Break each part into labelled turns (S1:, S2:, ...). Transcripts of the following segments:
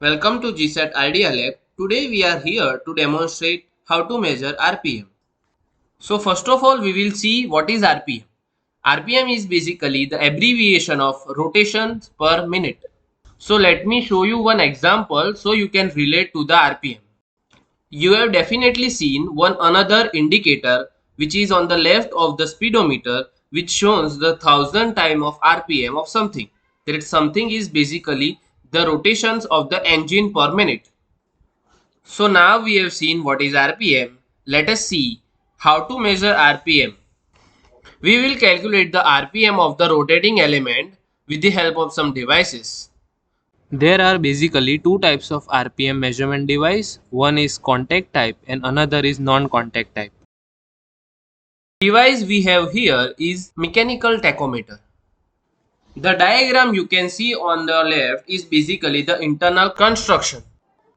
S1: Welcome to GSAT Idea Lab. Today we are here to demonstrate how to measure RPM. So first of all we will see what is RPM. RPM is basically the abbreviation of rotations per minute. So let me show you one example so you can relate to the RPM. You have definitely seen one another indicator which is on the left of the speedometer which shows the thousand time of RPM of something. That something is basically the rotations of the engine per minute. So now we have seen what is RPM. Let us see how to measure RPM. We will calculate the RPM of the rotating element with the help of some devices. There are basically two types of RPM measurement device. One is contact type and another is non-contact type. The device we have here is mechanical tachometer. The diagram you can see on the left is basically the internal construction.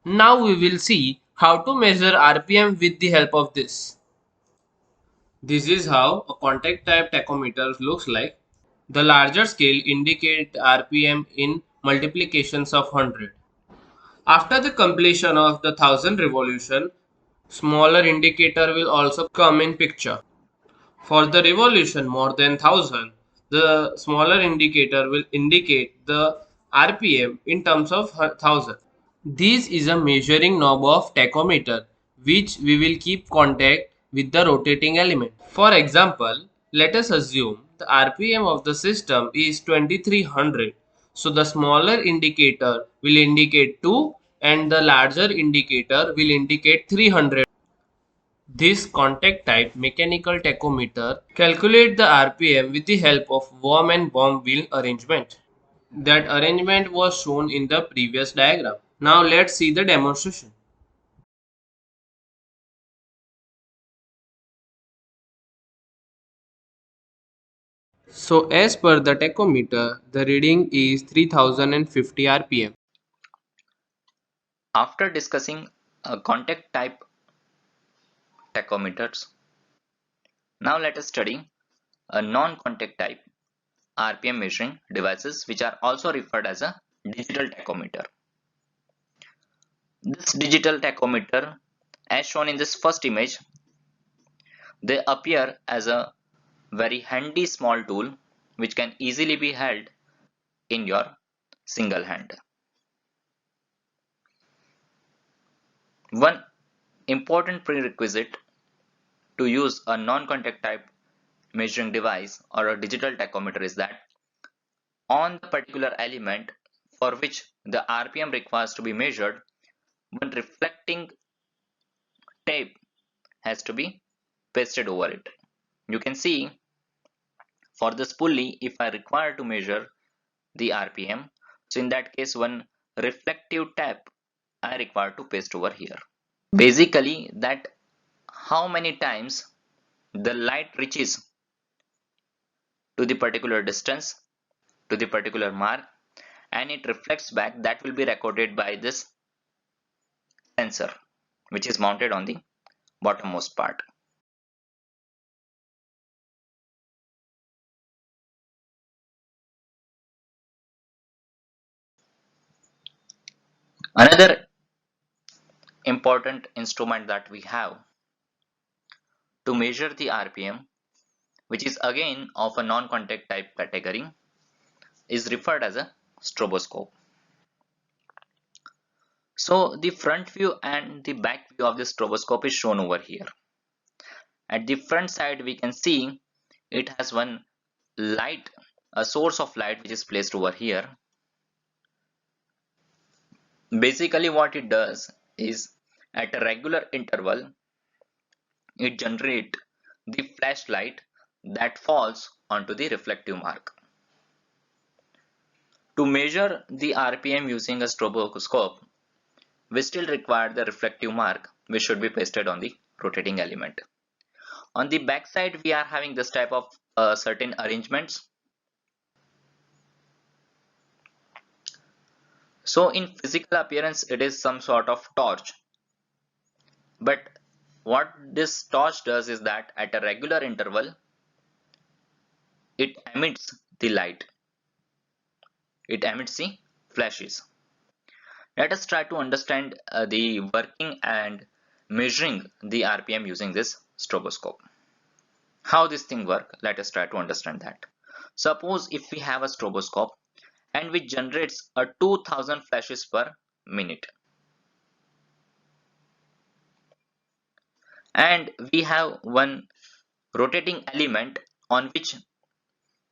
S1: Now we will see how to measure RPM with the help of this. This is how a contact type tachometer looks like. The larger scale indicate RPM in multiplications of 100. After the completion of the 1000 revolution, smaller indicator will also come in picture. For the revolution more than 1000, the smaller indicator will indicate the RPM in terms of 1000. This is a measuring knob of tachometer which we will keep contact with the rotating element. For example, let us assume the RPM of the system is 2300. So the smaller indicator will indicate 2 and the larger indicator will indicate 300. This contact type mechanical tachometer calculate the RPM with the help of worm and bomb wheel arrangement. That arrangement was shown in the previous diagram. Now let's see the demonstration. So as per the tachometer, the reading is 3050 RPM.
S2: After discussing contact type tachometers, now let us study a non-contact type RPM measuring devices, which are also referred as a digital tachometer. This digital tachometer, as shown in this first image, they appear as a very handy small tool which can easily be held in your single hand. One important prerequisite to use a non-contact type measuring device or a digital tachometer is that on the particular element for which the RPM requires to be measured, one reflecting tape has to be pasted over it. You can see for this pulley, if I require to measure the RPM, so in that case one reflective tape I require to paste over here. Basically that how many times the light reaches to the particular distance, to the particular mark, and it reflects back, that will be recorded by this sensor which is mounted on the bottommost part. Another important instrument that we have to measure the RPM, which is again of a non-contact type category, is referred as a stroboscope. So the front view and the back view of the stroboscope is shown over here. At the front side we can see it has one light, a source of light which is placed over here. Basically what it does is at a regular interval it generates the flashlight that falls onto the reflective mark. To measure the RPM using a stroboscope, we still require the reflective mark which should be pasted on the rotating element. On the back side we are having this type of certain arrangements. So in physical appearance it is some sort of torch, but what this torch does is that at a regular interval it emits the light, it emits the flashes. Let us try to understand the working and measuring the RPM using this stroboscope. How this thing work? Let us try to understand that. Suppose if we have a stroboscope and which generates a 2000 flashes per minute, and we have one rotating element on which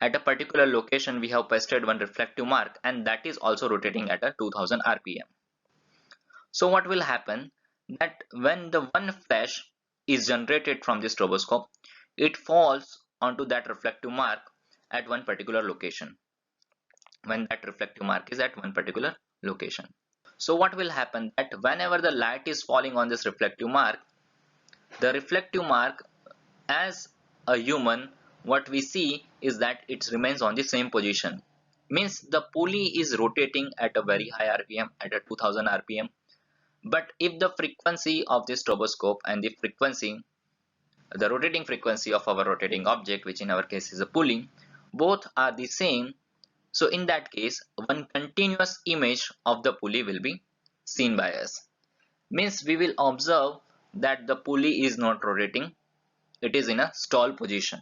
S2: at a particular location we have pasted one reflective mark, and that is also rotating at a 2000 rpm. So what will happen, that when the one flash is generated from the stroboscope, it falls onto that reflective mark at one particular location, when that reflective mark is at one particular location. So what will happen, that whenever the light is falling on this reflective mark, the reflective mark, as a human, what we see is that it remains on the same position. Means the pulley is rotating at a very high rpm, at a 2000 rpm. But if the frequency of the stroboscope and the frequency, the rotating frequency of our rotating object, which in our case is a pulley, both are the same, so in that case one continuous image of the pulley will be seen by us. Means we will observe that the pulley is not rotating, it is in a stall position.